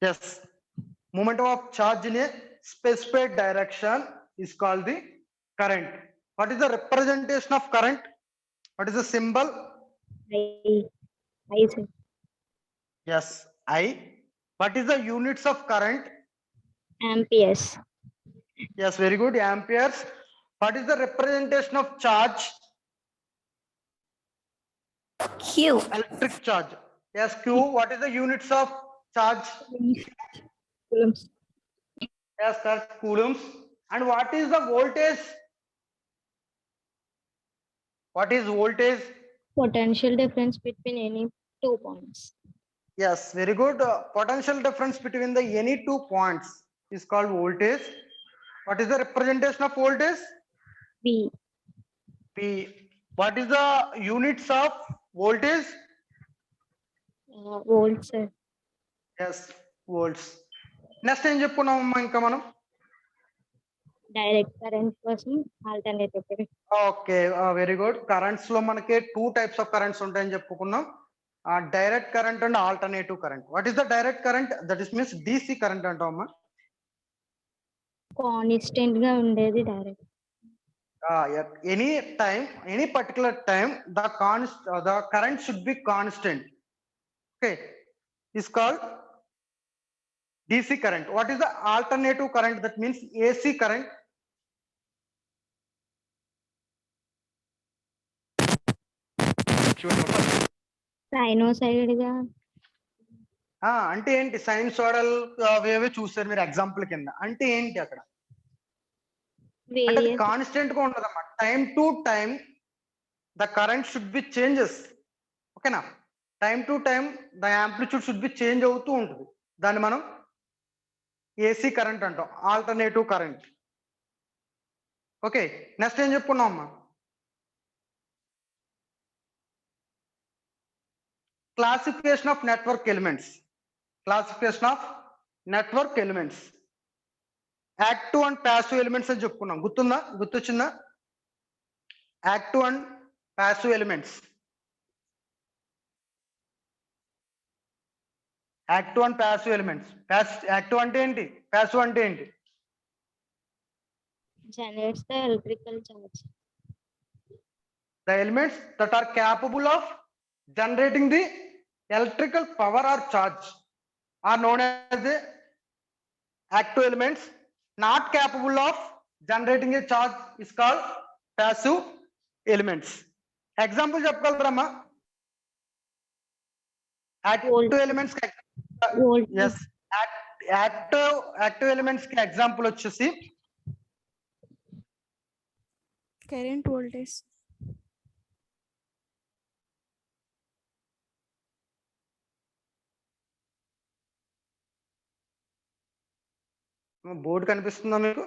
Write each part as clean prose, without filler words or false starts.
Yes. Momentum of charge in a specified direction is called the current. What is the representation of current? What is the symbol? I sir. Yes, I. What is the units of current? Amperes. Yes, very good. Amperes. What is the representation of charge? Q. Electric charge. Yes, Q. What is the units of charge? Coulombs. Yes, sir. Coulombs. And what is the voltage? What is voltage? Potential difference between any 2 points. Yes, very good. Potential difference between the any 2 points is called voltage. What is the representation of voltage? V. P. What is the units of voltage? Volts sir. Yes, volts. Next ఏం చెప్పుకున్నామమ్మా ఇంకా మనం? Direct current కోసం alternative current. Okay, very good. Currents లో మనకి 2 types of currents ఉంటాయని చెప్పుకున్నాం. Direct current and alternative current. What is the direct current? That is means DC current అంటామమ్మా. కాన్స్టెంట్ గా ఉండేది direct. At any time, any particular time, the current should be constant. Okay, is called DC current. What is the alternative current? That means AC current. సైనోసైడ్ గా అంటే ఏంటి? సైన్సోడల్ వేవే చూసారు మీరు example కింద. అంటే ఏంటి అక్కడ? అంటే కాన్స్టెంట్ గా ఉండదన్నమాట. Time to time the current should be changes. ఓకేనా? Time to time the amplitude should be change అవుతూ ఉంటుంది. దాన్ని మనం ఏసీ కరెంట్ అంటాం, ఆల్టర్నేటివ్ కరెంట్. ఓకే, నెక్స్ట్ ఏం చెప్పుకున్నాం అమ్మా? Classification of network elements. Classification of network elements. Active and passive elements అని చెప్పుకున్నాం. గుర్తుందా? గుర్తొచ్చిందా? Active and passive elements. Active and passive elements. Active అంటే ఏంటి? ప్యాసివ్ అంటే ఏంటి? Generates the electrical charge. The elements that are capable of generating the electrical power or charge are known as the active elements. Not capable of generating a charge is called passive elements. Example చెప్పగలరమ్మా? Active elements కి yes, active elements కి example వచ్చేసి Current voltage. Board కనిపిస్తుందా మీకు?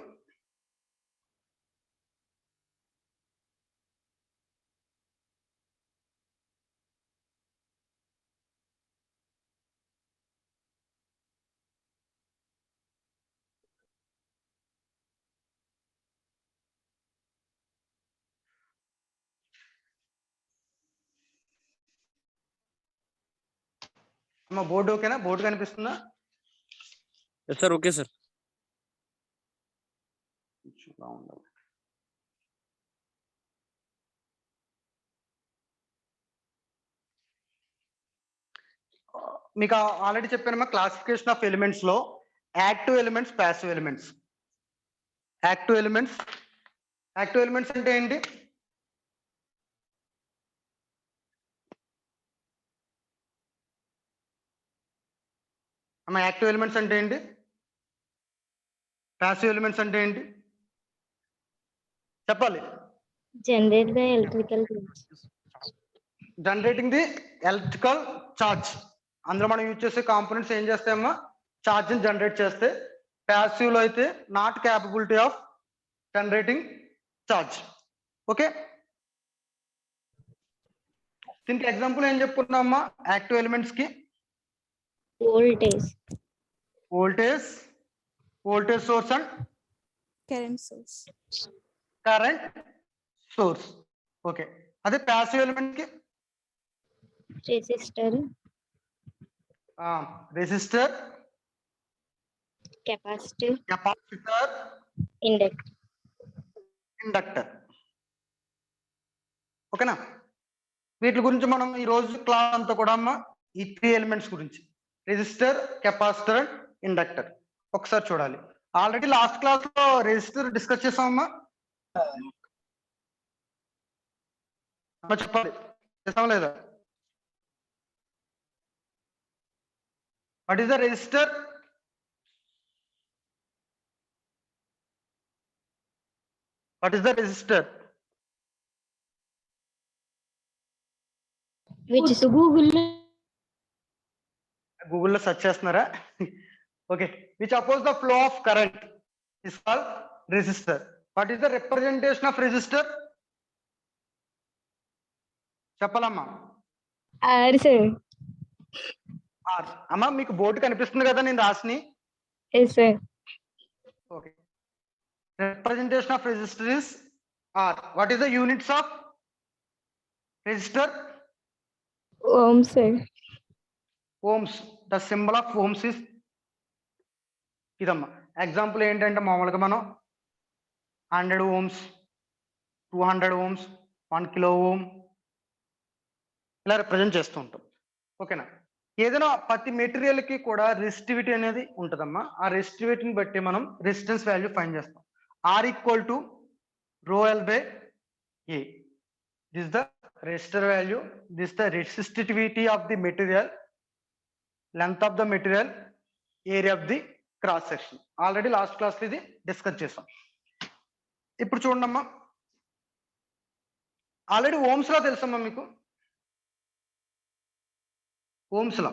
అమ్మ board ఓకేనా? Board కనిపిస్తుందా? Sir okay sir. మీకు already చెప్పానమ్మా, classification of elements లో active elements, passive elements. Active elements అంటే ఏంటి? అమ్మ యాక్టివ్ ఎలిమెంట్స్ అంటే ఏంటి? ప్యాసివ్ ఎలిమెంట్స్ అంటే ఏంటి? చెప్పాలి. Generate the electrical charge. Generating the electrical charge. అందులో మనం యూజ్ చేసే కాంపోనెంట్స్ ఏం చేస్తాయమ్మా? చార్జ్ ని జనరేట్ చేస్తే. ప్యాసివ్ లో అయితే not capability of generating charge. Okay, దీనికి ఎగ్జాంపుల్ ఏం చెప్పుకున్నామమ్మా? యాక్టివ్ ఎలిమెంట్స్ కి voltage source and Current source. Current source. Okay, అదే ప్యాసివ్ ఎలిమెంట్ కి resistor, resistor, capacitor, capacitor, inductor. Inductor. ఓకేనా? వీటి గురించి మనం ఈ రోజు క్లాస్ అంతా కూడా అమ్మ ఈ 3 ఎలిమెంట్స్ గురించి, రెసిస్టర్, కెపాసిటర్, ఇండక్టర్ ఒకసారి చూడాలి. ఆల్రెడీ లాస్ట్ క్లాస్ లో రెసిస్టర్ డిస్కస్ చేసామమ్మా. చెప్పాలి, చేసాం లేదా? What is the resistor? What is the resistor? Which is Google. గూగుల్లో సెర్చ్ చేస్తున్నారా? Okay. Which oppose the flow of current is called resistor. What is the representation of resistor? చెప్పాలమ్మా. Sir. R. అమ్మా మీకు board కనిపిస్తుంది కదా నేను రాసిని? Yes, sir. Okay. Representation of resistor is R. What is the units of resistor? Ohm, sir. Ohm's. The symbol of ohms is ఇదమ్మా. Example ఏంటంటే మామూలుగా మనం 100 ఓమ్స్, 200 ఓమ్స్, 1 కిలో ఓమ్ ఇలా రిప్రజెంట్ చేస్తూ ఉంటాం. ఓకేనా? ఏదైనా ప్రతి మెటీరియల్ కి కూడా రెసిస్టివిటీ అనేది ఉంటుందమ్మా. ఆ రెసిస్టివిటీని బట్టి మనం రెసిస్టెన్స్ వాల్యూ ఫైండ్ చేస్తాం. R equal to rho L by A. This the resistor value, this the resistivity of the material, length of the material, area of the cross section. Already last class లో ఇది discuss చేసాం. ఇప్పుడు చూడమ్మా, already Ohm's లా తెలుసమ్మా మీకు? Ohm's లా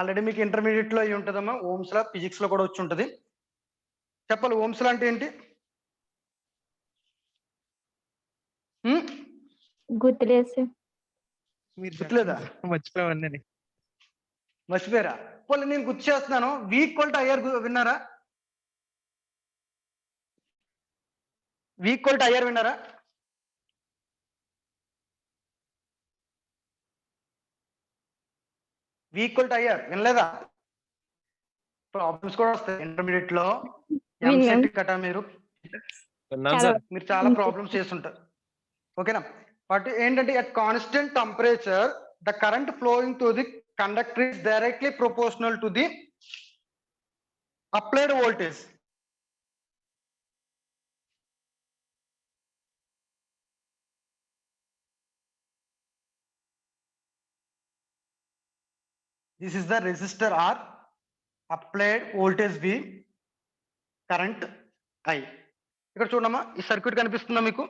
already మీకు intermediate లో అయి ఉంటుందమ్మా. ఓమ్స్ లా ఫిజిక్స్ లో కూడా వచ్చి ఉంటుంది. చెప్పాలి, ఓమ్స్ లా అంటే ఏంటి? గుర్తులేదు. గుర్తులేదా? మర్చిపోయారా? పోలే, నేను గుర్తు చేస్తున్నాను. వి ఈక్వల్ టు ఐఆర్ విన్నారా? వి ఈక్వల్ టు ఐఆర్ విన్నారా? వి ఈక్వల్ టు ఐఆర్ వినలేదా? ప్రాబ్లమ్స్ కూడా వస్తాయి ఇంటర్మీడియట్ లో. ఎంసెట్ కటా మీరు చాలా ప్రాబ్లమ్స్ చేస్తుంటారు. ఓకేనా? బట్ ఏంటంటే at constant temperature the current flowing through the conductor is directly proportional to the applied voltage. This is the resistor R, applied voltage V, current I. ఇక్కడ చూడమ్మా, ఈ సర్క్యూట్ కనిపిస్తుందా మీకు?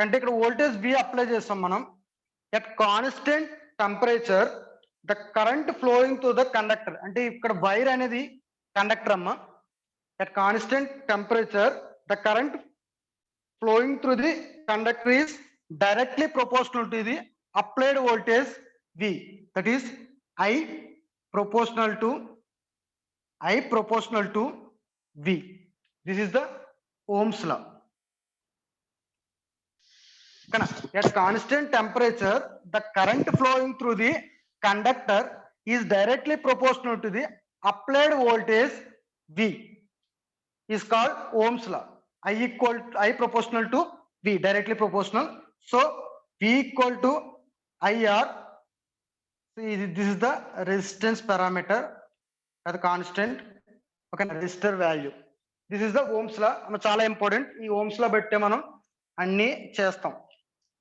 అంటే ఇక్కడ వోల్టేజ్ V అప్లై చేస్తాం మనం. At constant temperature the current flowing to the conductor. అంటే ఇక్కడ వైర్ అనేది కండక్టర్ అమ్మా. At constant temperature the current flowing through the conductor is directly proportional to the applied voltage V. That is I proportional to V. This is the Ohm's law. At constant temperature, the current flowing through the conductor is directly proportional to the applied voltage V. Is called Ohm's law. I proportional to V, directly proportional. So V equal to IR. This is the resistance parameter at the constant. Okay, resistor value. This is the Ohm's law. చాలా important. ఈ Ohm's law బట్టే మనం అన్ని చేస్తాం.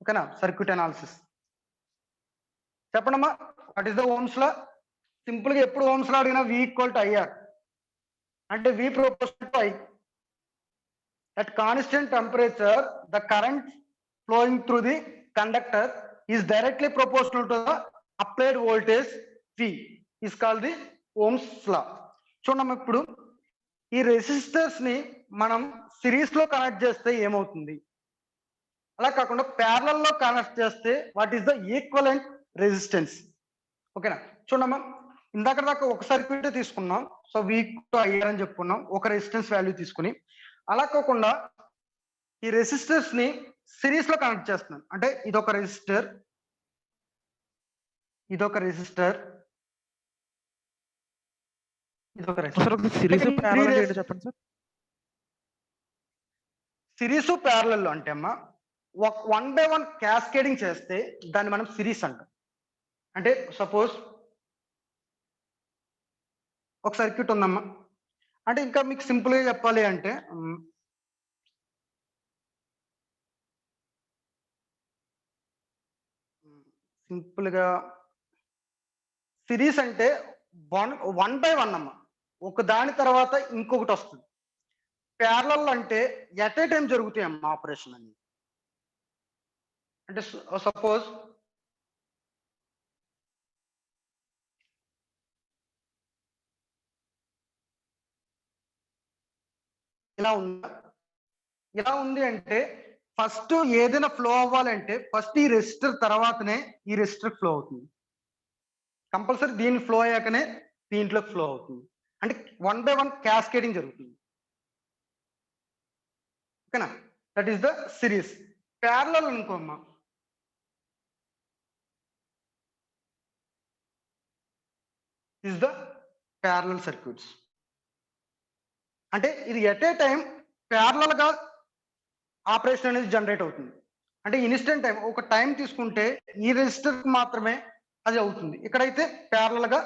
ఓకేనా? Circuit analysis. చెప్పండమ్మా, what is the Ohm's law? Simple గా ఎప్పుడు ఓమ్స్ లా అడిగినా V ఈక్వల్ టు IR అంటే V proportional to I. At constant temperature the current flowing through the conductor is directly proportional to the applied voltage V. Is called the Ohm's law. చూడమ్మా, ఇప్పుడు ఈ resistors ని మనం series లో connect చేస్తే ఏమవుతుంది? అలా కాకుండా ప్యారలల్ లో కనెక్ట్ చేస్తే what is the equivalent resistance? ఓకేనా? చూడమ్మా, ఇందాక దాకా ఒక సర్క్యూట్ తీసుకున్నాం. సో V టు IR అని చెప్పుకున్నాం, ఒక రెసిస్టెన్స్ వాల్యూ తీసుకుని. అలా కాకుండా ఈ రెసిస్టర్స్ ని సిరీస్ లో కనెక్ట్ చేస్తున్నాను. అంటే ఇదొక రెసిస్టర్, ఇదొక రెసిస్టర్, ఇదొక సార్ ఒక సిరీస్ ప్యారలల్ అంటే ఏంటో చెప్పండి సార్. సిరీస్ ప్యారలల్ అంటే అమ్మా 1 by 1 క్యాస్కేడింగ్ చేస్తే దాన్ని మనం సిరీస్ అంటాం. అంటే సపోజ్ ఒక సర్క్యూట్ ఉందమ్మా, అంటే ఇంకా మీకు సింపుల్ గా చెప్పాలి అంటే సింపుల్ గా సిరీస్ అంటే 1 by 1 అమ్మా, ఒక దాని తర్వాత ఇంకొకటి వస్తుంది. ప్యారలల్ అంటే ఎట్ ఏ టైం జరుగుతాయి అమ్మా ఆపరేషన్ అని. అంటే సపోజ్ ఇలా ఉందా, ఇలా ఉంది అంటే ఫస్ట్ ఏదైనా ఫ్లో అవ్వాలంటే ఫస్ట్ ఈ రెసిస్టర్ తర్వాతనే ఈ రెసిస్టర్ ఫ్లో అవుతుంది. కంపల్సరీ దీని ఫ్లో అయ్యాకనే దీంట్లోకి ఫ్లో అవుతుంది. అంటే 1 by 1 క్యాస్కేడింగ్ జరుగుతుంది. ఓకేనా, that is the series. Parallel అనుకోమ్మా, ఇస్ ద ప్యారలల్ సర్క్యూట్స్. అంటే ఇది ఎట్ ఏ టైం ప్యారలల్ గా ఆపరేషన్ అనేది జనరేట్ అవుతుంది. అంటే ఇన్స్టెంట్ టైం, ఒక టైం తీసుకుంటే ఈ రెసిస్టర్ మాత్రమే అది అవుతుంది. ఇక్కడైతే ప్యారలల్ గా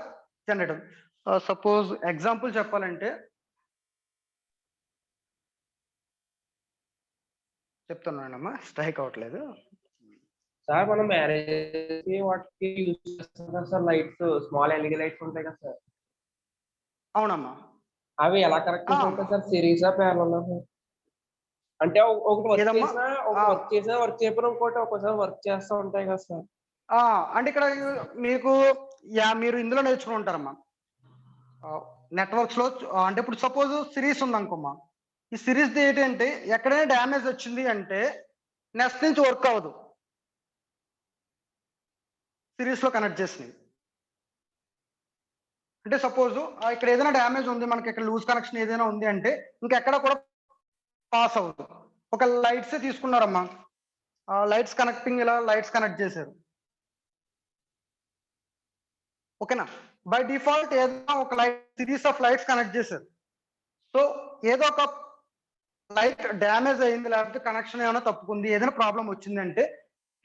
జనరేట్ అవుతుంది. సపోజ్ ఎగ్జాంపుల్ చెప్పాలంటే చెప్తున్నానమ్మా, స్ట్రైక్ అవ్వట్లేదు. సార్ మనం మ్యారేజ్ వాటికి యూజ్ చేస్తాం కదా sir, lights small LED lights ఉంటాయి కదా సార్, అవునమ్మా. అవి ఎలా కరెక్ట్ ఉంటాయి సార్, సిరీసా ప్యారలల్? అంటే ఒకటి వర్క్ ఏదమ్మా? చేసినా వర్క్ చేయకపోయినా ఇంకోటి ఒక్కోసారి వర్క్ చేస్తూ ఉంటాయి కదా సార్. అంటే ఇక్కడ మీకు మీరు ఇందులో నేర్చుకుని ఉంటారమ్మా నెట్వర్క్స్ లో. అంటే ఇప్పుడు సపోజ్ సిరీస్ ఉంది అనుకోమ్మా, ఈ సిరీస్ ఏంటంటే ఎక్కడైనా డ్యామేజ్ వచ్చింది అంటే నెక్స్ట్ నుంచి వర్క్ అవ్వదు. సిరీస్ లో కనెక్ట్ చేసినవి అంటే సపోజ్ ఇక్కడ ఏదైనా డ్యామేజ్ ఉంది, మనకి ఇక్కడ లూజ్ కనెక్షన్ ఏదైనా ఉంది అంటే ఇంకెక్కడ కూడా పాస్ అవ్వదు. ఒక లైట్స్ తీసుకున్నారమ్మా, లైట్స్ కనెక్టింగ్, ఇలా లైట్స్ కనెక్ట్ చేశారు. ఓకేనా, బై డిఫాల్ట్ ఏదైనా ఒక light series of lights connect చేశారు. సో ఏదో ఒక లైట్ డ్యామేజ్ అయింది, లేకపోతే కనెక్షన్ ఏమైనా తప్పుకుంది, ఏదైనా ప్రాబ్లం వచ్చింది అంటే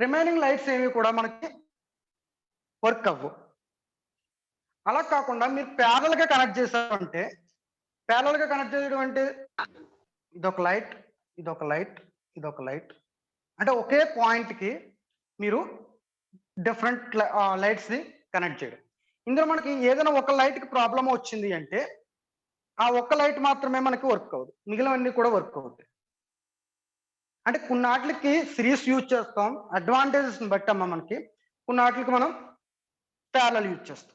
రిమైనింగ్ లైట్స్ ఏవి కూడా మనకి వర్క్ అవ్వు. అలా కాకుండా మీరు ప్యారలల్ గా కనెక్ట్ చేశారంటే, ప్యారలల్ గా కనెక్ట్ చేయడం అంటే ఇదొక లైట్, ఇదొక లైట్, ఇదొక లైట్, అంటే ఒకే పాయింట్ కి మీరు డిఫరెంట్ లైట్స్ ని కనెక్ట్ చేయడం. ఇందులో మనకి ఏదైనా ఒక లైట్ కి ప్రాబ్లం వచ్చింది అంటే ఆ ఒక్క లైట్ మాత్రమే మనకి వర్క్ అవ్వదు, మిగిలినవన్నీ కూడా వర్క్ అవుతాయి. అంటే కొన్నాటికి సిరీస్ యూజ్ చేస్తాం, అడ్వాంటేజెస్ బట్టి అమ్మ మనకి, కొన్నాటికి మనం ప్యారలల్ యూజ్ చేస్తాం.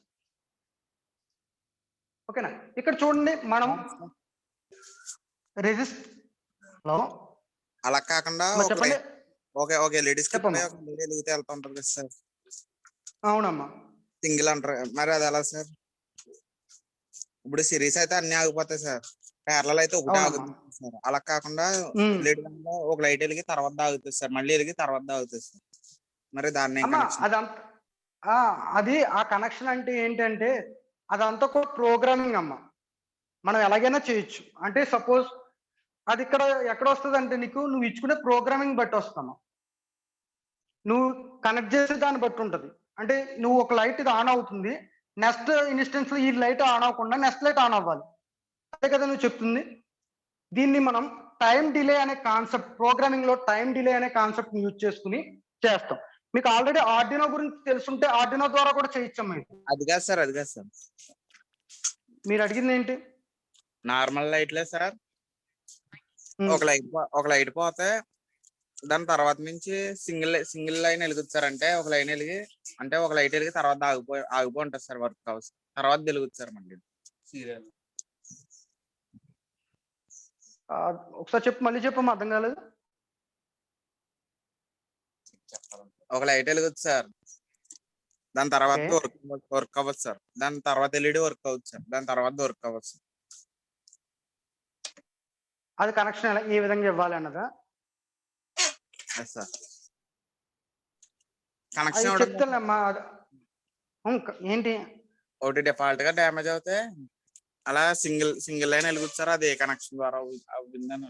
ఓకేనా, ఇక్కడ చూడండి మనం రెసిస్ట్ లో అలా కాకుండా చెప్పండి. ఓకే లేడీస్ చెప్పమ్మా. వెళ్తా ఉంటారు కదా సార్, అవునమ్మా. సింగిల్ అంటారు మరి, అది ఎలా సార్? ఇప్పుడు సిరీస్ అయితే అన్ని ఆగిపోతాయి సార్, ప్యారలల్ అయితే ఒకటే ఆగుతుంది సార్. అలా కాకుండా లేడీ ఒక లైట్ వెలిగి తర్వాత ఆగుతుంది సార్, మళ్ళీ వెలిగి తర్వాత ఆగుతుంది సార్. మరి దాన్ని అది ఆ కనెక్షన్ అంటే ఏంటంటే అదంతా కూడా ప్రోగ్రామింగ్ అమ్మ, మనం ఎలాగైనా చేయొచ్చు. అంటే సపోజ్ అది ఇక్కడ ఎక్కడ వస్తుంది అంటే నువ్వు ఇచ్చుకునే ప్రోగ్రామింగ్ బట్టి వస్తామా, నువ్వు కనెక్ట్ చేసే దాన్ని బట్టి ఉంటుంది. అంటే నువ్వు ఒక లైట్ ఇది ఆన్ అవుతుంది, నెక్స్ట్ ఇన్స్టెన్స్ లో ఈ లైట్ ఆన్ అవ్వకుండా నెక్స్ట్ లైట్ ఆన్ అవ్వాలి, అదే కదా నువ్వు చెప్తుంది. దీన్ని మనం టైం డిలే అనే కాన్సెప్ట్, ప్రోగ్రామింగ్ లో టైం డిలే అనే కాన్సెప్ట్ యూజ్ చేసుకుని చేస్తాం. మీకు ఆల్రెడీ ఆర్డినో గురించి తెలుసుంటే ఆర్డినో ద్వారా కూడా చేయొచ్చమ్మా. అది కాదు సార్, అది కాదు సార్, మీరు అడిగింది ఏంటి? నార్మల్ లైట్లే సార్. ఒక లైట్ పోతే దాని తర్వాత నుంచి సింగిల్ లైన్ వెలుగుతుంది సార్. అంటే ఒక లైన్ వెలిగి, అంటే ఒక లైట్ వెలిగి తర్వాత ఆగిపోయి ఉంటుంది సార్, వర్క్ హౌస్ తర్వాత వెలుగుతుంది సార్ మళ్ళీ సీరియల్. ఒకసారి చెప్పు, మళ్ళీ చెప్పమ్మా, అర్థం కాలేదు. ఒక లైట్ వెలుగుతుంది సార్, దాని తర్వాత వర్క్ అవ్వదు సార్, దాని తర్వాత ఎల్ఈడి వర్క్ అవుతుంది సార్, దాని తర్వాత వర్క్ అవ్వదు సార్. అది కనెక్షన్ ఏ విధంగా ఇవ్వాలి అన్నదా? ఎస్ సార్ అది కనెక్షన్ చెప్తానమ్మా ఏంటి ఒకటి డిఫాల్ట్ గా డ్యామేజ్ అవుతే అలా సింగిల్ లైన్ వెలుగుతుంది సార్, అది కనెక్షన్ ద్వారా అవుతుందని.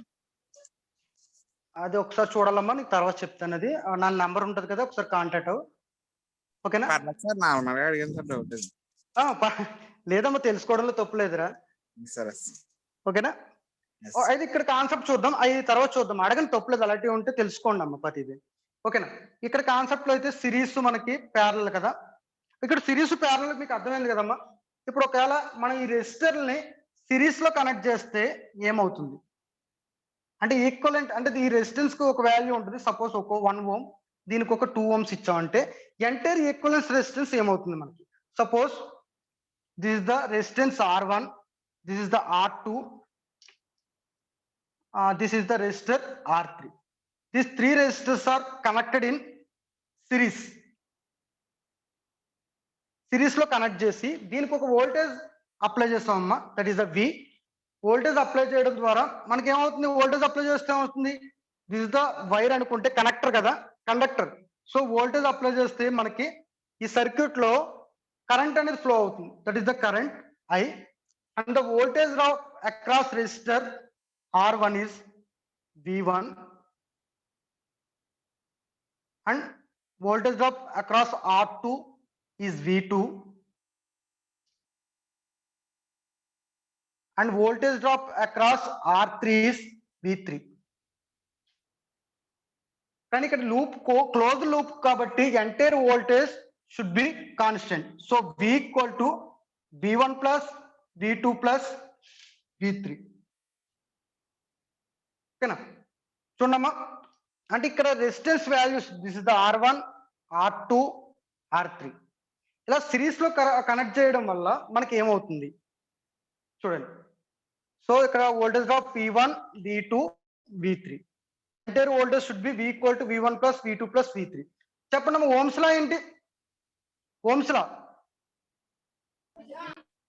అది ఒకసారి చూడాలమ్మా, నీకు తర్వాత చెప్తాను. అది నా నంబర్ ఉంటది కదా, ఒకసారి కాంటాక్ట్ అవ్వు. ఓకేనా? పర్లేదు సార్, నార్మల్ గా అడిగాను సార్ డౌట్. లేదమ్మా, తెలుసుకోవడంలో తప్పు లేదురా. సరే. ఓకేనా? అయితే ఇక్కడ కాన్సెప్ట్ చూద్దాం, అవి తర్వాత చూద్దాం. అడగని తప్పులేదు, అలాంటివి ఉంటే తెలుసుకోండి అమ్మ ప్రతిదీ. ఓకేనా? ఇక్కడ కాన్సెప్ట్ లో అయితే సిరీస్ మనకి ప్యారలల్ కదా. ఇక్కడ సిరీస్ ప్యారలల్ మీకు అర్థమైంది కదమ్మా. ఇప్పుడు ఒకవేళ మనం ఈ రెసిస్టర్ని సిరీస్ లో కనెక్ట్ చేస్తే ఏమవుతుంది అంటే ఈక్వలెంట్, అంటే ఈ రెసిస్టెన్స్ కి ఒక వాల్యూ ఉంటుంది. సపోజ్ ఒక 1 ohm, దీనికి ఒక 2 ohms ఇచ్చామంటే ఎంటైర్ ఈక్వలెన్స్ రెసిస్టెన్స్ ఏమవుతుంది మనకి? Suppose this is the resistance R1, this is the R2, this is the resistor R3. These 3 resistors are connected in series. Series లో కనెక్ట్ చేసి దీనికి ఒక వోల్టేజ్ అప్లై చేస్తామమ్మా, that is the V. Voltage apply చేయడం ద్వారా మనకి ఏమవుతుంది? Voltage apply చేస్తే ఏమవుతుంది? దిస్ ఇస్ ద వైర్ అనుకుంటే కనెక్టర్ కదా, కండక్టర్. సో వోల్టేజ్ అప్లై చేస్తే మనకి ఈ సర్క్యూట్ లో కరెంట్ అనేది ఫ్లో అవుతుంది, that is the current I. And the voltage across resistor R1 is V1 and voltage drop across R2 is V2 and voltage drop across R3 is V3. కానీ ఇక్కడ loop close loop కాబట్టి entire voltage should be constant. So V equal to V1 plus V2 plus V3. ఓకేనా? చూడమ్మా, అంటే ఇక్కడ resistance values this is the R1, R2, R3 ఇలా series లో connect చేయడం వల్ల మనకి ఏమవుతుంది చూడండి. సో ఇక్కడ voltage drop V1, V2, V3. Entire voltage should be V equal to V1 plus V2 plus V3. చెప్పండి అమ్మా, ఓమ్స్ లా ఏంటి? ఓమ్స్ లా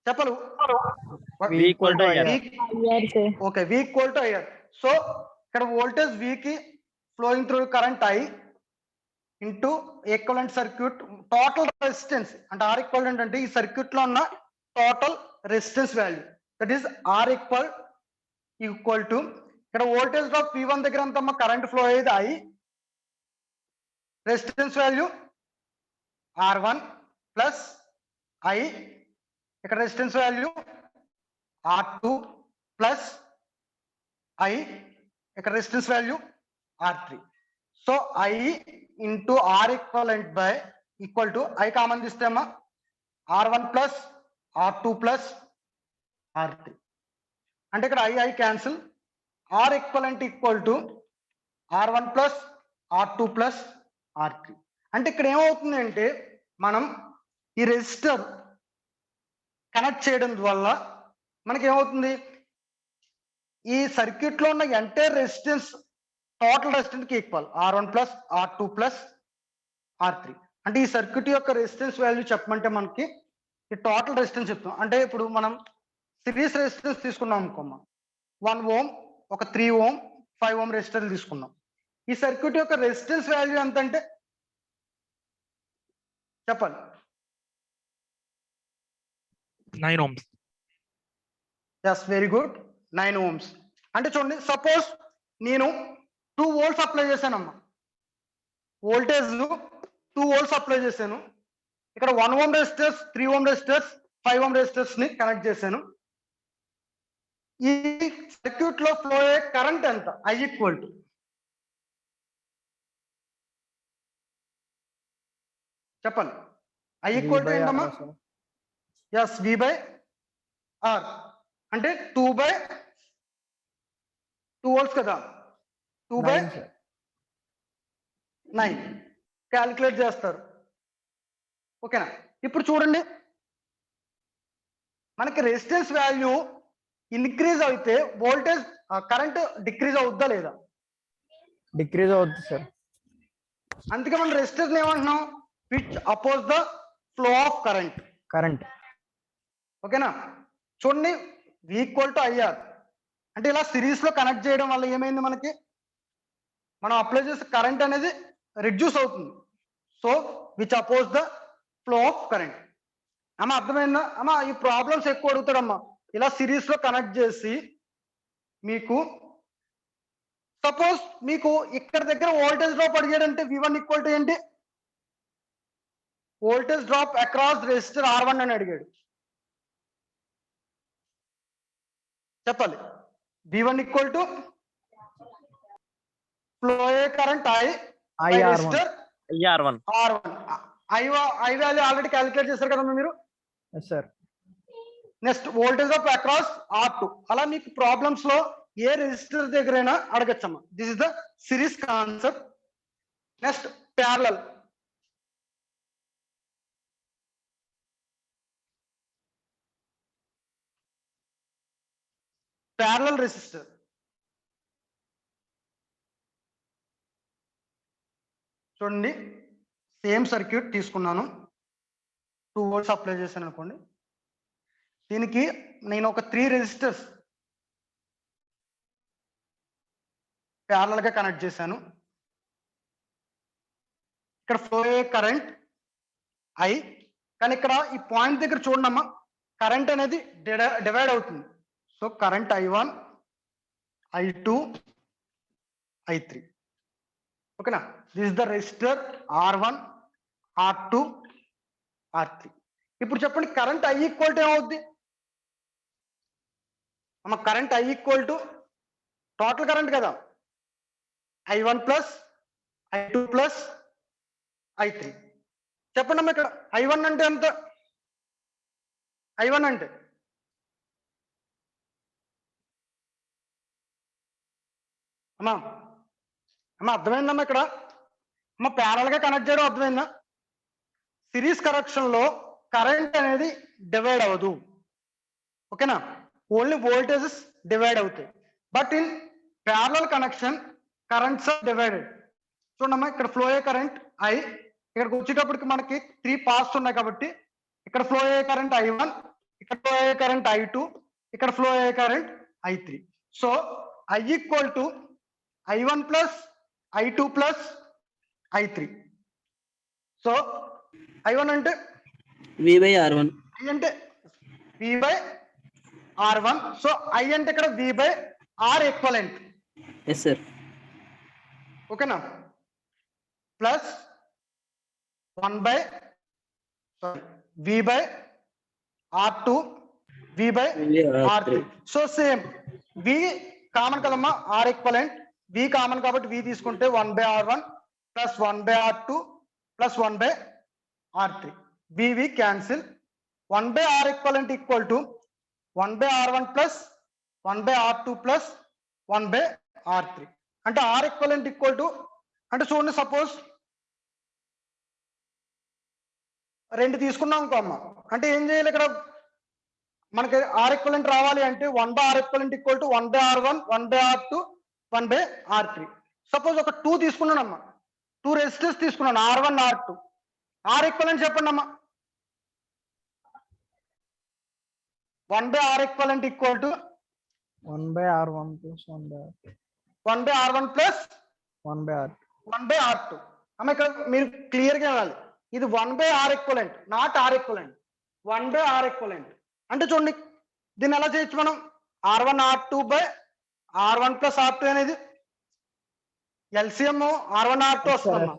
చెప్పలు. V equal to IR. Okay, V equal to IR. So ఇక్కడ వోల్టేజ్ V కి flowing through current I into equivalent circuit total resistance అంటే R equivalent అంటే ఈ circuit లో ఉన్న total resistance value, that is R equal to ఇక్కడ voltage drop V1 దగ్గర అంతమ్మా current flow అయ్యేది I, resistance value R1 plus I, ఇక్కడ resistance value R2 plus I, ఇక్కడ resistance value R3. So I into R equivalent by equal to I common తీస్తేమా R1 plus R2 plus R3. అంటే ఇక్కడ I cancel, R equivalent equal to R1 plus R2 plus R3. అంటే ఇక్కడ ఏమవుతుంది అంటే మనం ఈ రెసిస్టర్ కనెక్ట్ చేయడం వల్ల మనకి ఏమవుతుంది? ఈ సర్క్యూట్ లో ఉన్న ఎంటైర్ రెసిస్టెన్స్ టోటల్ రెసిస్టెన్స్ కి equal R1 plus R2 plus R3. అంటే ఈ సర్క్యూట్ యొక్క రెసిస్టెన్స్ వాల్యూ చెప్పమంటే మనకి ఈ టోటల్ రెసిస్టెన్స్ చెప్తాం. అంటే ఇప్పుడు మనం సిరీస్ రెసిస్టెన్స్ తీసుకున్నాం అనుకోమ్మా, 1 ohm, ఒక 3 ohm, 5 ohm రెసిస్టర్లు తీసుకున్నాం. ఈ సర్క్యూట్ యొక్క రెసిస్టెన్స్ వాల్యూ ఎంత అంటే చెప్పాలి? 9 ohms. Yes, very good, 9 ohms. అంటే చూడండి, సపోజ్ నేను 2 volts అప్లై చేశానమ్మా, వోల్టేజ్ 2 volts అప్లై చేశాను. ఇక్కడ 1 ohm resistors, 3 ohm resistors, 5 ohm resistors ని కనెక్ట్ చేశాను. ఈ సర్క్యూట్ లో ఫ్లో అయ్యే కరెంట్ ఎంత? I ఈక్వల్ టు చెప్పండి, I ఈక్వల్ టు ఏంటమ్మా? Yes, V by R. అంటే 2 volts కదా, 2 by 9 క్యాలిక్యులేట్ చేస్తారు. ఓకేనా? ఇప్పుడు చూడండి, మనకి రెసిస్టెన్స్ వాల్యూ ఇంక్రీజ్ అయితే వోల్టేజ్ కరెంట్ డిక్రీజ్ అవుద్దా లేదా? డిక్రీజ్ అవుతుంది సార్. అందుకే మనం రెసిస్టెన్స్ ఏమంటున్నాం? Which oppose the flow of current. ఓకేనా? చూడండి, V ఈక్వల్ టు IR. అంటే ఇలా సిరీస్ లో కనెక్ట్ చేయడం వల్ల ఏమైంది? మనకి మనం అప్లై చేసే కరెంట్ అనేది రిడ్యూస్ అవుతుంది. So which oppose the flow of current. అమ్మా అర్థమైందా? అమ్మా ఈ ప్రాబ్లమ్స్ ఎక్కువ అడుగుతాడమ్మా. ఇలా సిరీస్ లో కనెక్ట్ చేసి మీకు సపోజ్ మీకు ఇక్కడ దగ్గర వోల్టేజ్ డ్రాప్ అడిగాడంటే V1 ఈక్వల్ టు ఏంటి? Voltage drop across resistor R1 అని అడిగాడు. చెప్పాలి. V1 ఈక్వల్ టు ఫ్లో అయ్యే current I resistor IR1. R1. I value already calculate చేశారు కదమ్మా మీరు. Yes sir. Next voltage of across R2. అలా మీకు ప్రాబ్లమ్స్ లో ఏ రెసిస్టర్ దగ్గరైనా అడగచ్చమ్మా. This is the series concept. Next parallel. Parallel resistor. చూడండి, సేమ్ సర్క్యూట్ తీసుకున్నాను. 2 volts అప్లై చేశాను అనుకోండి. దీనికి నేను ఒక 3 రెసిస్టర్స్ ప్యారలల్ గా కనెక్ట్ చేశాను. ఇక్కడ ఫ్లో అయ్యే కరెంట్ I, కానీ ఇక్కడ ఈ పాయింట్ దగ్గర చూడమ్మా, కరెంట్ అనేది డివైడ్ అవుతుంది. So current I1, I2, I3. ఓకేనా? This is the resistor R1, R2, R3. ఇప్పుడు చెప్పండి, కరెంట్ I ఈక్వల్ టు ఏమవుద్ది అమ్మ? Current I equal to total current కదా, I1 plus I2 plus I3. చెప్పండి అమ్మ, ఇక్కడ I1 అంటే ఎంత? I1 అంటే అమ్మా అర్థమైందమ్మా? ఇక్కడ అమ్మ ప్యారల్ గా కనెక్ట్ చేయడం అర్థమైందా? సిరీస్ కనెక్షన్ లో కరెంట్ అనేది డివైడ్ అవ్వదు. ఓకేనా? ఓన్లీ వోల్టేజెస్ డివైడ్ అవుతాయి. But in parallel connection currents are divided. చూడమ్మా, ఇక్కడ ఫ్లో అయ్యే కరెంట్ I, ఇక్కడికి వచ్చేటప్పటికి మనకి 3 పాత్స్ ఉన్నాయి కాబట్టి ఇక్కడ ఫ్లో అయ్యే కరెంట్ I1, ఇక్కడ ఫ్లో అయ్యే కరెంట్ I2, ఇక్కడ ఫ్లో అయ్యే current I3. So I equal to I1 plus I2 plus I3. So I1 అంటే V/R1. I అంటే V/R1. సో I అంటే ఇక్కడ V/R ఈక్వలెంట్. Yes sir. ఓకేనా? Plus V/R2, V/R3. So same V common కదమ్మా, R equivalent. V common కాబట్టి V తీసుకుంటే 1/R1 plus 1/R2 plus 1/R3. V cancel. 1/R equivalent equal to 1/R1 plus 1/R2 plus 1/R3. అంటే R equivalent equal to, అంటే చూడండి, suppose 2 తీసుకున్నాం ఇంకో అమ్మ, అంటే ఏం చేయాలి? ఇక్కడ మనకి R ఈక్వలెంట్ రావాలి అంటే 1/R equivalent equal to 1/R1, 1/R2, 1/R3. Suppose ఒక 2 తీసుకున్నాను అమ్మా, 2 రెసిస్టర్స్ తీసుకున్నాను, R1, R2. R ఈక్వలెంట్ చెప్పండి అమ్మా. 1/R equivalent equal to 1/R1 plus 1/R2. 1/R1 plus 1/R2. 1/R2. అమ్మ ఇక్కడ మీరు క్లియర్ గా వెళ్ళాలి. ఇది 1/R equivalent, not R equivalent. 1/R equivalent అంటే చూడండి, దీన్ని ఎలా చేయొచ్చు మనం? R1, R2 by R1 plus R2 అనేది LCM R1, R2 వస్తుందమ్మా.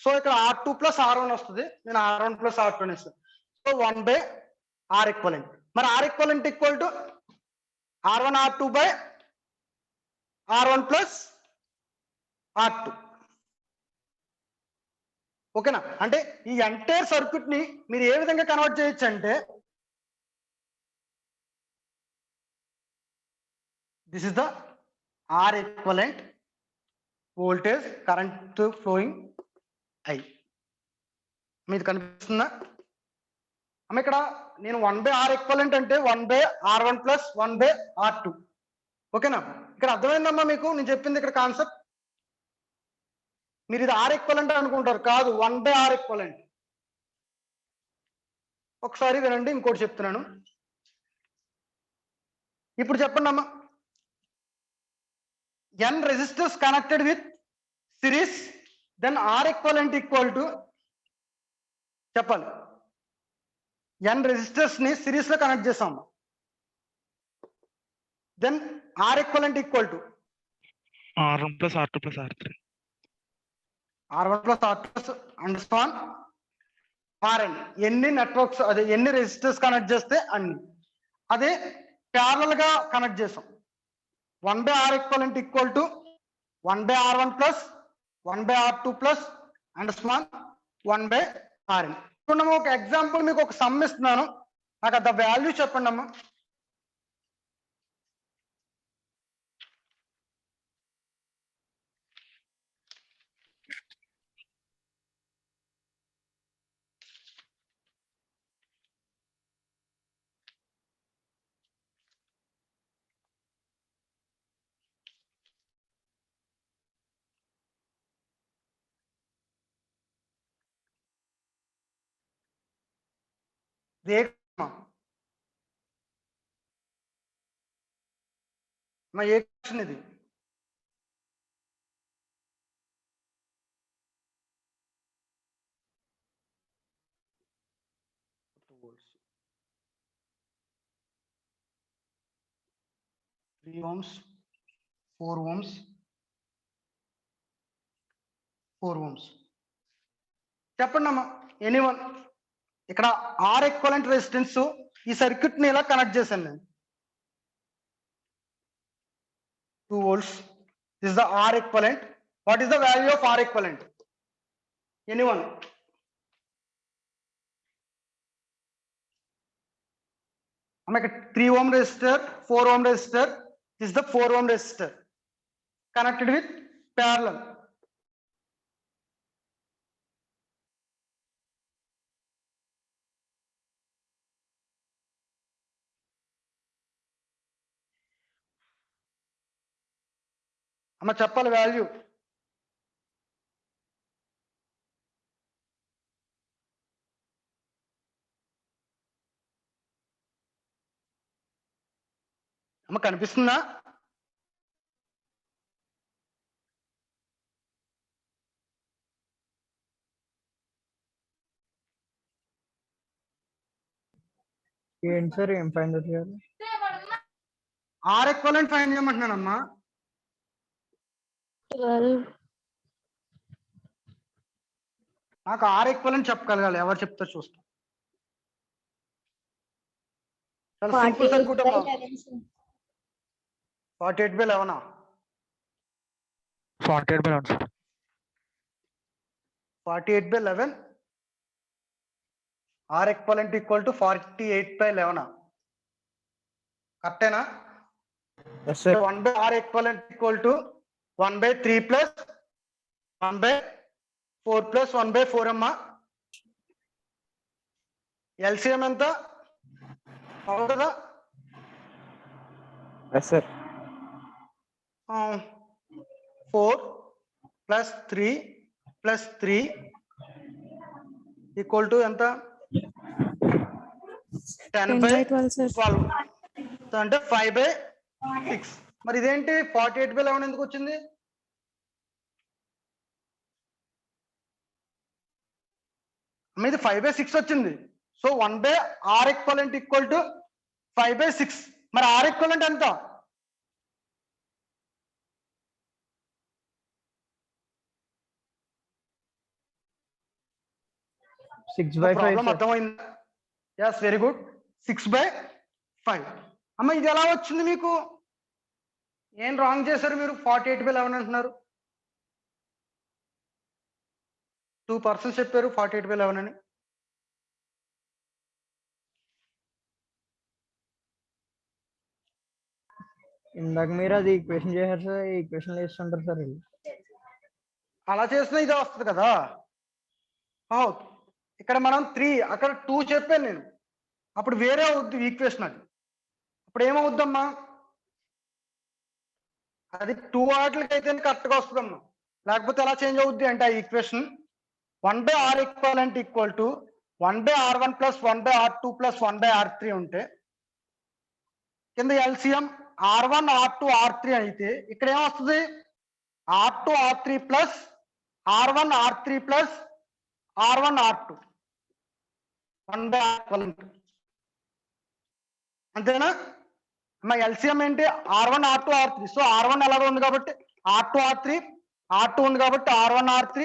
సో ఇక్కడ R2 ప్లస్ R1 వస్తుంది, నేను R1 ప్లస్ R2 అని ఇస్తాను. So 1/R equivalent. మరి R equivalent equal to R1, R2 by R1 plus R2. ఓకేనా? అంటే ఈ ఎంటైర్ సర్క్యూట్ ని మీరు ఏ విధంగా కన్వర్ట్ చేయొచ్చు అంటే, this is the R equivalent voltage current flowing I. మీకు కనిపిస్తుందా అమ్మ? ఇక్కడ నేను 1/R ఈక్వలెంట్ అంటే 1/R1 ప్లస్ 1/R2. ఓకేనా? ఇక్కడ అర్థమైందమ్మా మీకు నేను చెప్పింది ఇక్కడ కాన్సెప్ట్? మీరు ఇది R ఈక్వలెంట్ అనుకుంటారు, కాదు, 1/R ఈక్వలెంట్. ఒకసారి వినండి, ఇంకోటి చెప్తున్నాను. ఇప్పుడు చెప్పండి అమ్మా, n resistors connected with series, then R equivalent equal to చెప్పాలి. n resistors ని సిరీస్ లో కనెక్ట్ చేసాం, then R equivalent equal to R1 plus R2 plus R3. R1 plus R2 plus and so on Rn. ఎన్ని networks అదే ఎన్ని resistors connect చేస్తే అన్ని. అదే ప్యారలల్ గా కనెక్ట్ చేసాం. 1/R equivalent equal to 1/R1 plus 1/R2 plus and so on 1/Rn. ఇప్పుడు ఒక ఎగ్జాంపుల్ మీకు ఒక సమ్ ఇస్తున్నాను, నాకు అంత వాల్యూ చెప్పండి అమ్మా. మా ఏ క్వశ్చన్ ఇది? Three ohms, 4 ohms, 4 ohms. చెప్పండి అమ్మా ఎనీవన్. ఇక్కడ ఆర్ ఈక్వలెంట్ రెసిస్టెన్స్ ఈ సర్క్యూట్ ని ఇలా కనెక్ట్ చేశాను నేను. 2 volts. This is the R equivalent. What is the value of R equivalent? Anyone? I'm like a 3 ohm resistor, 4 ohm resistor. This is the 4 ohm resistor connected with parallel. అమ్మ చెప్పాలి value. అమ్మ కనిపిస్తుందా? ఏంటి sir ఏం find out చేయాలి? R equivalent find చేయమంటున్నానమ్మా. 12. నాకు are equivalent చెప్పగలగాలి, ఎవరు చెప్తారు చూస్తాం. చాలా సింపుల్ సర్క్యూట్ అమ్మా. 48/11. 48/11 sir. 48/11. R equivalent equal to 48/11. కరెక్టేనా? Yes sir. 1/R equivalent equal to 1/3 plus 1/4 plus 1/4 అమ్మా. ఎల్సిఎం ఎంత అవుతుందా? Yes sir. 4 plus 3 plus 3 equal to ఎంత? 10/12 sir. అంటే 5/6. మరి ఇదేంటి 48/11 ఎందుకు వచ్చింది? ఇది 5/6 వచ్చింది. So 1/R equivalent equal to 5/6. మరి R equivalent ఎంత? ప్రాబ్లం అర్థమైంది? Yes, very good. 6/5. అమ్మ ఇది ఎలా వచ్చింది మీకు? ఏం రాంగ్ చేశారు మీరు? 48/11 అంటున్నారు. 2% చెప్పారు 48/11 అని. ఇందాక మీరు అది ఈక్వేషన్ చేశారు సార్, ఈక్వేషన్ వేస్తుంటారు సార్. అలా చేసినా ఇదే వస్తుంది కదా. ఇక్కడ మనం 3 అక్కడ 2 చెప్పాను నేను, అప్పుడు వేరే అవుద్ది ఈక్వేషన్. అది అప్పుడు ఏమవుద్దమ్మా? అది 2 వాటికి అయితే కరెక్ట్గా వస్తుందమ్మా. లేకపోతే ఎలా చేంజ్ అవుద్ది అంటే ఆ equation 1/R equivalent equal to 1/R1 plus 1/R2 plus 1/R3 ఉంటే కింద ఎల్సిఎం R1 R2 R3 అయితే ఇక్కడ ఏమొస్తుంది R2 R3 plus R1 R3 plus R1 R2 1/equivalent. అంతేనా మా ఎల్సిఎం ఏంటి R1 R2 R3. So R1 అలాగే ఉంది కాబట్టి R2 R3, R2 ఉంది కాబట్టి R1 R3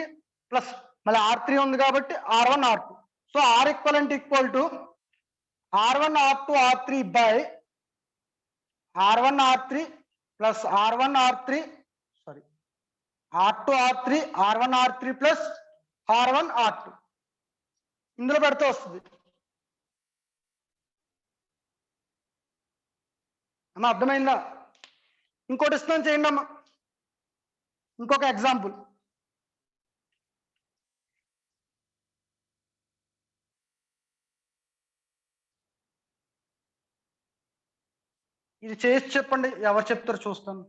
ప్లస్ మళ్ళీ R3 ఉంది కాబట్టి R1 R2. So R equivalent equal to R1 R2 R3 by R1 R3 plus R1 R3 sorry R2 R3 R1 R3 plus R1 R2 ఇందులో పెడితే వస్తుంది. అమ్మా అర్థమైందా? ఇంకోటి ఇస్తాను చేయండి అమ్మా. ఇంకొక ఎగ్జాంపుల్. ఇది చేసి చెప్పండి, ఎవరు చెప్తారు చూస్తాను.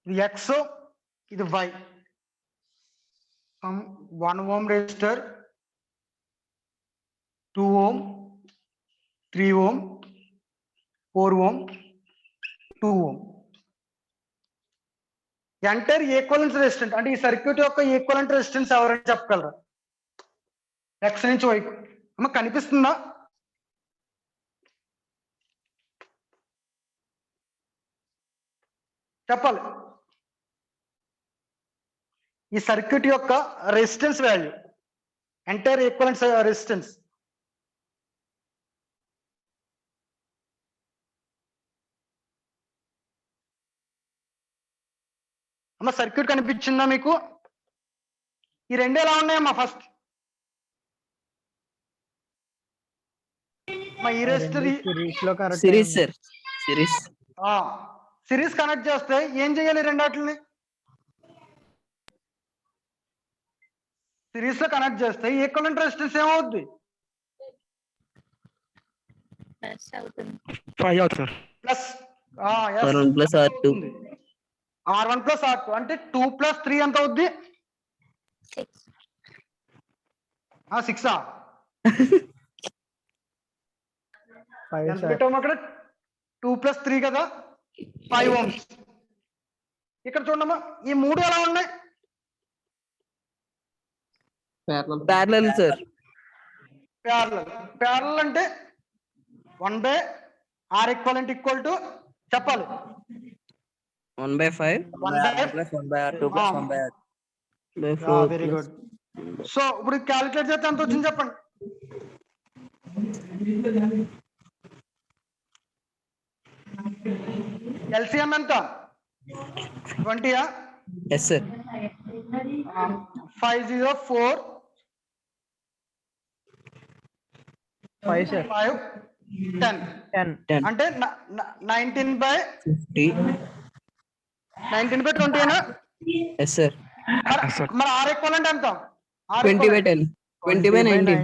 ఇది X, ఇది Y. 1 ohm resistor, 2 ohm, 3 ohm, 4 ohm, 2 ohm. Entire equivalent resistance అంటే ఈ సర్క్యూట్ యొక్క ఈక్వలెంట్ రెసిస్టెన్స్ ఎవరైనా చెప్పగలరా? X నుంచి Y. అమ్మ కనిపిస్తుందా? చెప్పాలి. ఈ సర్క్యూట్ యొక్క resistance value, entire equivalent resistance. అమ్మ సర్క్యూట్ కనిపించిందా మీకు? ఈ రెండు ఎలా ఉన్నాయమ్మా? ఫస్ట్ ఈ resistor series sir, series series connect చేస్తే ఏం చేయాలి? రెండాటిని సిరీస్ లో కనెక్ట్ చేస్తే ఈక్వలెంట్ రెసిస్టెన్స్ ఏమవుద్ది? 5 అవుతుంది sir. Plus R1 plus R2. R1 plus R2 అంటే 2 ప్లస్ 3 ఎంత అవుద్ది? 6. ఎంత పెట్టాము అక్కడ? 2 ప్లస్ 3 కదా, 5 ohms. ఇక్కడ చూడమ్మా ఈ మూడు ఎలా ఉన్నాయి? Parallel sir. ప్యారలల్ అంటే 1/R equivalent ఈక్వల్ టు చెప్పాలి 1/5 1/R2 plus 1/R2. Very good. So ఇప్పుడు క్యాలిక్యులేట్ చేస్తే ఎంత వచ్చింది చెప్పండి? ఎల్సిఎం ఎంత? 20. Yes sir. 5 0 4 5 sir. 5 10 అంటే 19/50. 19/20 ఏనా? Yes sir. మరి R equivalent ఎంత? 20/10. 20/19.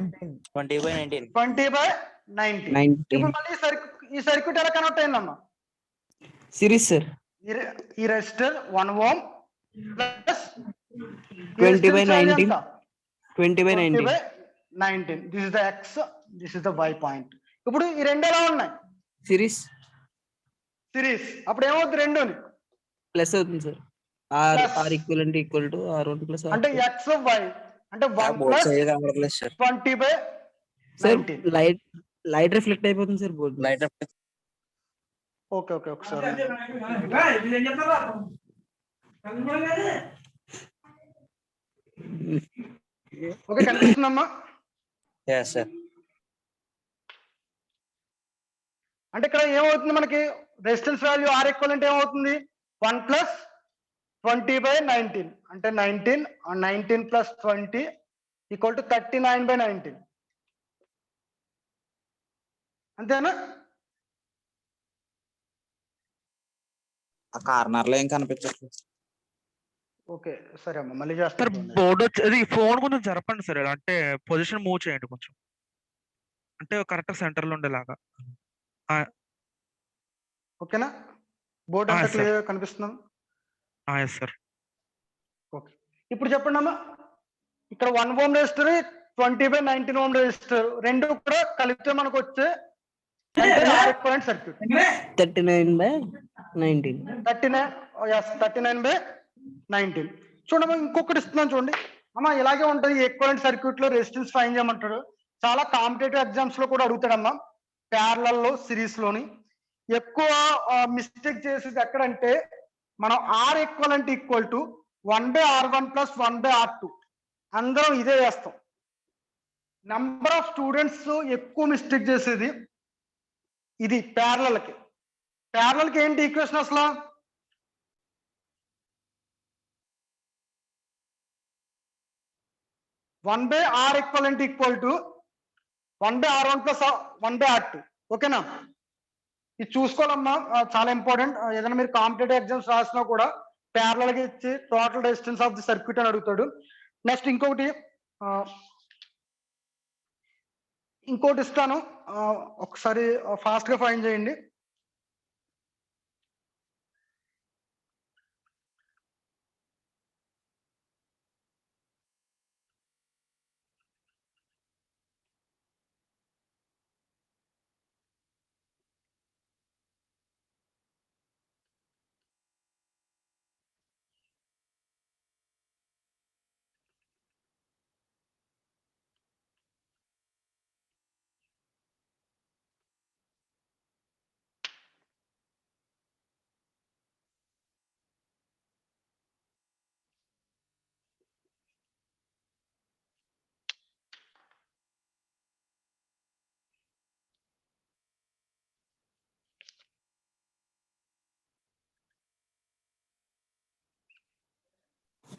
20/19. 20/19. ఇప్పుడు మళ్ళీ ఈ సర్క్యూట్ ఎలా కనెక్ట్ అయిందమ్మా? Series sir. ఈ resistor 1 ohm plus 20/19. 20/19. 20/19. This is the X, this is the Y point. ఇప్పుడు ఈ రెండు ఎలా ఉన్నాయి? సిరీస్. సిరీస్. అప్పుడు ఏమవుతుంది? రెండుని ప్లస్ అవుతుంది sir. R equivalent equal to R1 plus అంటే X Y అంటే 1 both ప్లస్ side కనబడట్లేదు సార్. 20/19. సార్ లైట్ రిఫ్లెక్ట్ అయిపోతుంది సార్ బోర్డు. లైట్ ఓకే ఒకసారి ఓకే కనిపిస్తుందమ్మా? సార్. అంటే ఇక్కడ ఏమవుతుంది మనకి? రెసిస్టెన్స్ వాల్యూ R equivalent ఏమవుతుంది? 1 ప్లస్ 20/19 అంటే 19 ప్లస్ 20 ఈక్వల్ టు 39/19. అంతేనా? ఆ కార్నర్ లో ఏం కనిపించట్లేదు. ఓకే సరే అమ్మా మళ్ళీ సార్ చేస్తాను. బోర్డు వచ్చేది ఫోన్ కొంచెం జరపండి సార్, అంటే పొజిషన్ మూవ్ చేయండి కొంచెం. అంటే కరెక్ట్ సెంటర్ లో ఉండేలాగా. ఓకేనా? బోర్డ్ అంతా sir. క్లియర్ కనిపిస్తున్నాం. Yes sir. ఓకే, ఇప్పుడు చెప్పండి అమ్మా, ఇక్కడ 1 ohm రెసిస్టర్ 20/19 ohm రెసిస్టర్ రెండు కూడా కలిపితే మనకు వచ్చే ఈక్వివలెంట్ సర్క్యూట్ 39/19. 39/19. చూడమ్మా, ఇంకొకటి ఇస్తున్నాను చూడండి అమ్మా, ఇలాగే ఉంటుంది ఈక్వివలెంట్ సర్క్యూట్ లో రెసిస్టెన్స్ ఫైండ్ చేయమంటాడు. చాలా కాంపిటేటివ్ ఎగ్జామ్స్ లో కూడా అడుగుతాడమ్మా. ప్యారలల్ లో, సిరీస్ లోని ఎక్కువ మిస్టేక్ చేసేది ఎక్కడంటే మనం R equivalent equal to 1/R1 + 1/R2 అందరం ఇదే వేస్తాం. నంబర్ ఆఫ్ స్టూడెంట్స్ ఎక్కువ మిస్టేక్ చేసేది ఇది ప్యారలల్ కి. ప్యారలల్ కి ఏంటి ఈక్వేషన్ అసలు? One by are equivalent equal to 1/R1 + 1/R2. ఓకేనా? ఇది చూసుకోవాలమ్మా, చాలా ఇంపార్టెంట్. ఏదైనా మీరు కాంపిటేటివ్ ఎగ్జామ్స్ రాసినా కూడా ప్యారలల్ గా ఇచ్చి total resistance of the circuit అని అడుగుతాడు. నెక్స్ట్ ఇంకొకటి ఇస్తాను, ఒకసారి ఫాస్ట్ గా ఫైండ్ చేయండి.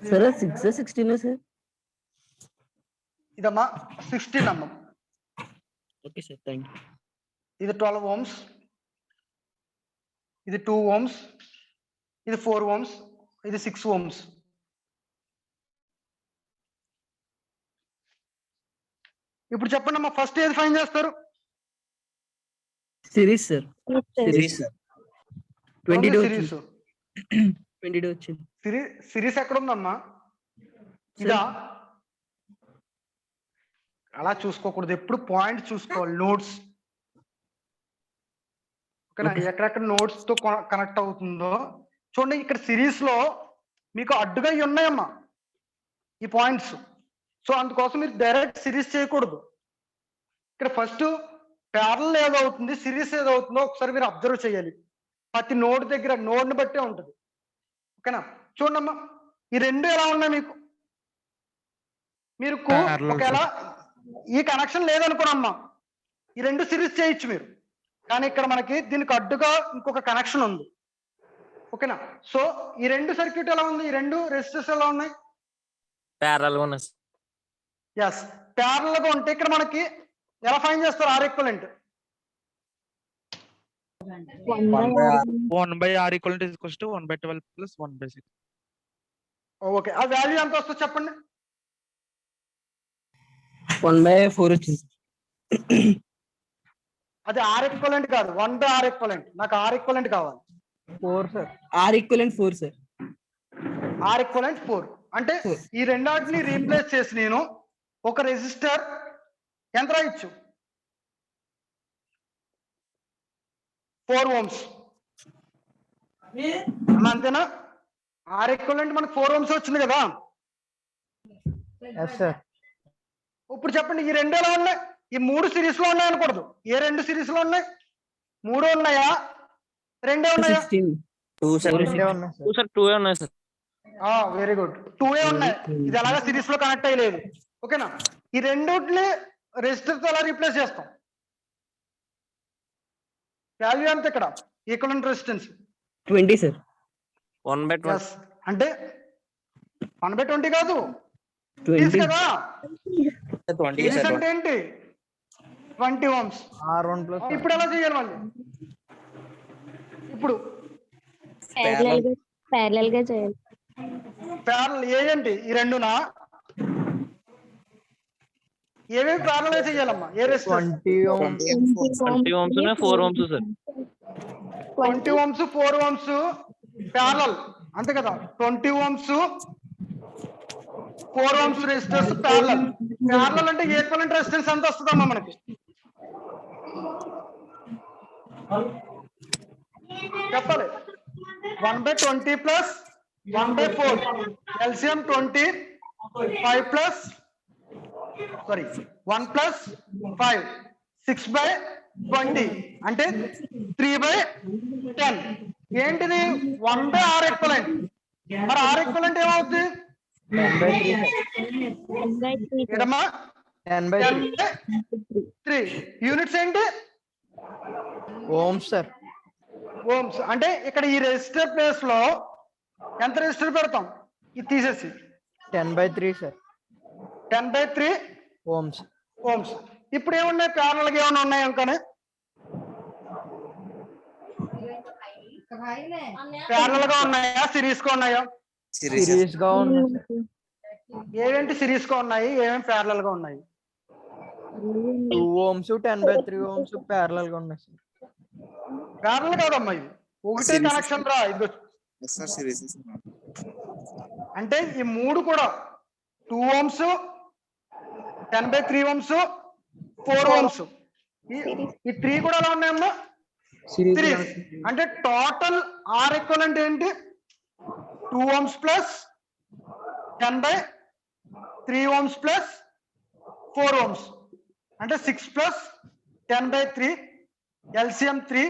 Sir, 6 or 16 sir? ఇదమ్మా 16 అమ్మా. Okay sir, thank you. ఇది 12 ohms, ఇది 2 ohms, ఇది 4 ohms, ఇది 6 ohms. ఇప్పుడు చెప్పండి అమ్మా, ఫస్ట్ ఏది ఫైండ్ చేస్తారు? Series sir. Series sir. 22 series. 22 వచ్చింది. సిరీస్ ఎక్కడ ఉందమ్మా? ఇదా? అలా చూసుకోకూడదు, ఎప్పుడు పాయింట్ చూసుకోవాలి, నోట్స్. ఓకేనా? ఎక్కడెక్కడ నోట్స్ తో కనెక్ట్ అవుతుందో చూడండి. ఇక్కడ సిరీస్ లో మీకు అడ్డుగా ఇవి ఉన్నాయమ్మా ఈ పాయింట్స్. సో అందుకోసం మీరు డైరెక్ట్ సిరీస్ చేయకూడదు. ఇక్కడ ఫస్ట్ ప్యారలల్ ఏదవుతుంది, సిరీస్ ఏదవుతుందో ఒకసారి మీరు అబ్జర్వ్ చేయాలి. ప్రతి నోడ్ దగ్గర నోడ్ని బట్టే ఉంటుంది. ఓకేనా? చూడమ్మా, ఈ రెండు ఎలా ఉన్నాయి మీకు? మీరు ఒకవేళ ఈ కనెక్షన్ లేదనుకోనమ్మా, ఈ రెండు సిరీస్ చేయొచ్చు మీరు. కానీ ఇక్కడ మనకి దీనికి అడ్డుగా ఇంకొక కనెక్షన్ ఉంది. ఓకేనా? సో ఈ రెండు సర్క్యూట్ ఎలా ఉంది? ఈ రెండు రెసిస్టర్స్ ఎలా ఉన్నాయి? ప్యారలల్ గా ఉన్నాయి. ఎస్, ప్యారలల్ గా ఉంటే ఇక్కడ మనకి ఎలా ఫైండ్ చేస్తారు are equivalent? 1/R equivalent is equals to 1/12 + 1/6. Okay, ఆ వాల్యూ ఎంత వస్తుందో చెప్పండి. 1/4 వచ్చింది. అది ఆర్ ఈక్వలెంట్ కాదు, 1/R ఈక్వలెంట్. నాకు ఆర్ ఈక్వలెంట్ కావాలి. 4 sir. R equivalent 4 sir. Are equivalent 4 అంటే ఈ రెండాటిని రీప్లేస్ చేసి నేను ఒక రెసిస్టర్ ఎంత రాయొచ్చు? 4 ohms. అంతేనా? ఆర్ ఈక్వలెంట్ మనకు 4 ohms వచ్చింది కదా. Yes sir. ఇప్పుడు చెప్పండి, ఈ రెండు ఎలా ఉన్నాయి? ఈ మూడు సిరీస్ లో ఉన్నాయి అనకూడదు. ఏ రెండు సిరీస్ లో ఉన్నాయి? 3 ఉన్నాయా, 2 ఉన్నాయా? 16. 2 సార్. రెండే ఉన్నాయి sir. 2 సార్, 2 ఉన్నాయి సార్. వెరీ గుడ్, 2 ఉన్నాయి. ఇది ఎలాగా సిరీస్ లో కనెక్ట్ అయ్యలేదు. ఓకేనా? ఈ రెండుని రెసిస్టర్ తో ఎలా రీప్లేస్ చేస్తాం? వాల్యూ ఎంత ఇక్కడ? Equivalent resistance 20 sir. 1/20. అంటే 1/20 కాదు, 20. కదా. 20 సిరీస్ సార్. అంటే ఏంటి? 20 ohms. R1 + ఇప్పుడు ఎలా చేయాలి మళ్ళీ? ఇప్పుడు ప్యారలల్ గా చేయాలి. ప్యారలల్ ఏంటి? ఈ రెండునా? ఏమేమి ప్యారలల్ చేయాలమ్మా? ఏ రెసిస్టర్స్? 20 ohm 20 ohms ఉన్నాయి, 4 ohms sir. 20 ohms 4 ohms parallel అంతే కదా. 20 ohms 4 ohms resistors parallel. Parallel అంటే ఈక్వలెంట్ రెసిస్టెన్స్ ఎంత వస్తుందమ్మా మనకి? చెప్పాలి. 1/20 plus 1/4 LCM 20 5 plus 1 plus 5 6/20 అంటే 3/10. ఏంటిది? 1/R equivalent. మరి R equivalent ఏమవుతుంది? 10/3 యూనిట్స్ ఏంటి? ohms sir. ఓమ్స్. అంటే ఇక్కడ ఈ రెసిస్టర్ ప్లేస్ లో ఎంత రెసిస్టర్ పెడతాం? ఇది తీసేసి 10/3 sir. 10/3 ohms. ఓమ్స్. ఇప్పుడు ఏమున్నాయి? ప్యారలల్ గా ఏమైనా ఉన్నాయి అనుకోని? ప్యారలల్ గా ఉన్నాయా, సిరీస్ గా ఉన్నాయా? సిరీస్ గా ఉన్నాయి sir. ఏవేంటి సిరీస్ గా ఉన్నాయి, ఏమేమి ప్యారలల్ గా ఉన్నాయి? 2 ohms 10/3 ohms parallel గా ఉన్నాయి sir. ప్యారలల్ కాదమ్మా, ఇది ఒకటే కనెక్షన్ రా. ఇది అంటే ఈ మూడు కూడా 2 ohms 10/3 ohms 4 ohms ఈ 3 కూడా ఎలా ఉన్నాయమ్మా? సిరీస్. అంటే టోటల్ ఆర్ ఈక్వలెంట్ ఏంటి? 2 ohms plus 10/3 ohms plus 4 ohms అంటే 6 plus 10/3 LCM 3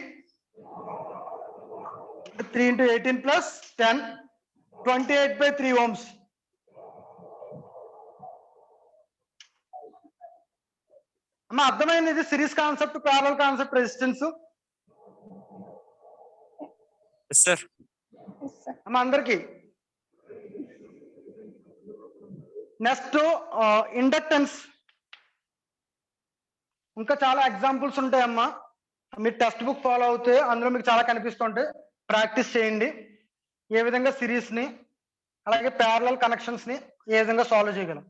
into 18 plus 10 28/3 ohms. అమ్మా అర్థమైంది? ఇది series concept, parallel concept, resistance sir. అమ్మా అందరికి. Next inductance. ఇంకా చాలా ఎగ్జాంపుల్స్ ఉంటాయమ్మా. మీరు టెక్స్ట్ బుక్ ఫాలో అవుతే అందులో మీకు చాలా కనిపిస్తుంటాయి. ప్రాక్టీస్ చేయండి ఏ విధంగా సిరీస్ ని అలాగే ప్యారలల్ కనెక్షన్స్ ని ఏ విధంగా సాల్వ్ చేయగలం.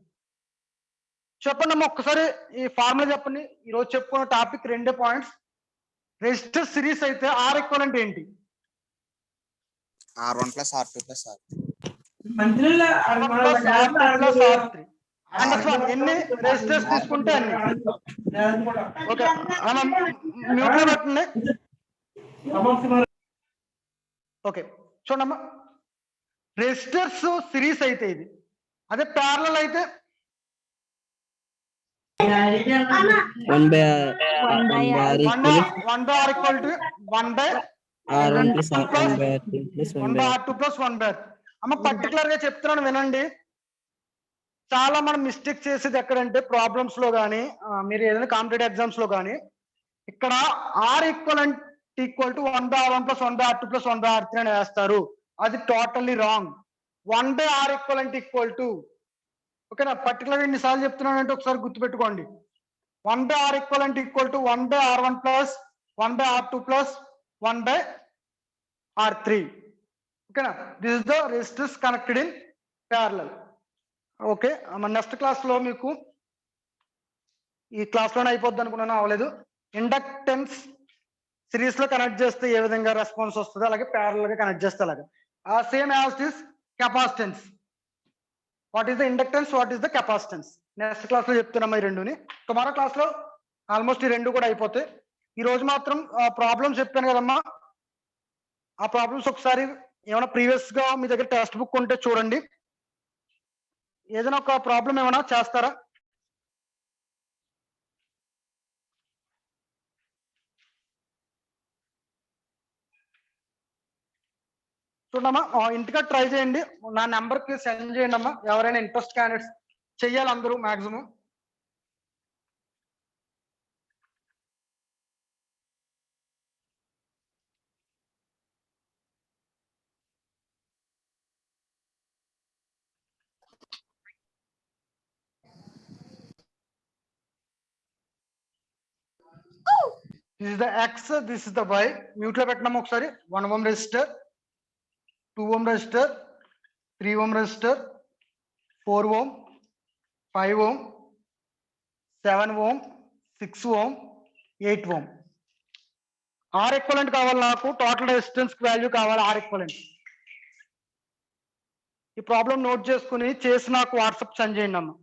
చెప్పండి అమ్మా ఒక్కసారి ఈ ఫార్ములా చెప్పండి. ఈరోజు చెప్పుకున్న టాపిక్ 2 పాయింట్స్. రెసిస్టర్ సిరీస్ అయితే ఆర్ ఈక్వలెంట్ ఏంటి? R1 plus R2 plus R3. ఎన్ని రెసిస్టర్స్ తీసుకుంటే అన్ని. ఓకే మ్యూట్ లో పెట్టండి. ఓకే చూడమ్మా, రెసిస్టర్స్ సిరీస్ అయితే ఇది, అదే ప్యారలల్ అయితే 1/R equal to 1/R1 plus 1/R2 plus 1/R. అమ్మ పర్టికులర్ గా చెప్తున్నాను వినండి. చాలా మనం మిస్టేక్ చేసేది ఎక్కడంటే ప్రాబ్లమ్స్ లో కానీ మీరు ఏదైనా కాంపిటేటివ్ ఎగ్జామ్స్ లో కానీ ఇక్కడ are equivalent equal to 1/R1 plus 1/R2 plus 1/R3 అని వేస్తారు. అది totally wrong. 1/R equivalent equal to, ఓకేనా, పర్టికులర్ ఎన్నిసార్లు చెప్తున్నానంటే ఒకసారి గుర్తుపెట్టుకోండి. 1/R equivalent equal to 1/R1 plus 1/R2 plus 1/R3. ఓకేనా, this is the resistors connected in parallel. Okay, మన నెక్స్ట్ క్లాస్ లో మీకు ఈ క్లాస్ లోనే అయిపోద్ది అనుకున్నాను, అవ్వలేదు. ఇండక్టెన్స్ సిరీస్ లో కనెక్ట్ చేస్తే ఏ విధంగా రెస్పాన్స్ వస్తుంది, అలాగే ప్యారలల్ గా కనెక్ట్ చేస్తే అలాగే. Same as is capacitance. What is the inductance, what is the capacitance next class లో చెప్తున్నాం. ఈ రెండుని టుమారో క్లాస్ లో ఆల్మోస్ట్ ఈ రెండు కూడా అయిపోతాయి. ఈ రోజు మాత్రం ప్రాబ్లమ్స్ చెప్పాను కదమ్మా, ఆ ప్రాబ్లమ్స్ ఒకసారి ఏమైనా ప్రీవియస్ గా మీ దగ్గర టెక్స్ట్ బుక్ ఉంటే చూడండి. ఏదైనా ఒక ప్రాబ్లం ఏమైనా చేస్తారా? చూడమ్మా, ఇంటిగా ట్రై చేయండి. నా నెంబర్ కి సెండ్ చేయండి అమ్మా. ఎవరైనా ఇంట్రెస్ట్ క్యాండిడేట్స్ చెయ్యాలి అందరూ maximum. This is the X, this is the Y. Mute లో పెట్టినాము ఒకసారి. 1 ohm resistor, 2 ohm resistor, 3 ohm resistor, 4 ohm, 5 ohm, 7 ohm, 6 ohm, 8 ohm. R equivalent కావాలి నాకు, టోటల్ రెసిస్టెన్స్ వాల్యూ కావాలి R equivalent. ఈ ప్రాబ్లం నోట్ చేసుకుని చేసి నాకు వాట్సాప్ సెండ్ చేయండి అమ్మా.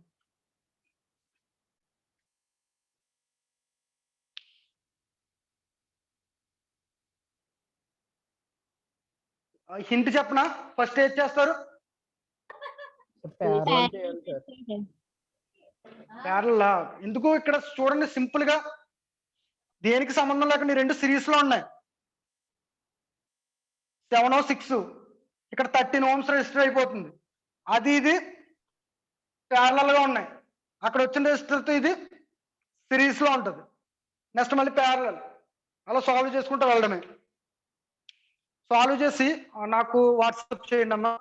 హింట్ చెప్పనా, ఫస్ట్ ఏది చేస్తారు? ప్యారలల్ చేయాలి సార్. ప్యారలల్ ఎందుకు? ఇక్కడ చూడండి సింపుల్ గా దేనికి సంబంధం లేకుండా రెండు సిరీస్ లో ఉన్నాయి. 7 6 ఇక్కడ 13 ohms రెసిస్టర్ అయిపోతుంది. అది ఇది ప్యారలల్ గా ఉన్నాయి. అక్కడ వచ్చిన రెసిస్టర్ తో ఇది సిరీస్ లో ఉంటుంది. నెక్స్ట్ మళ్ళీ ప్యారలల్. అలా సాల్వ్ చేసుకుంటూ వెళ్ళడమే. సాల్వ్ చేసి నాకు వాట్సాప్ చేయండి అమ్మా.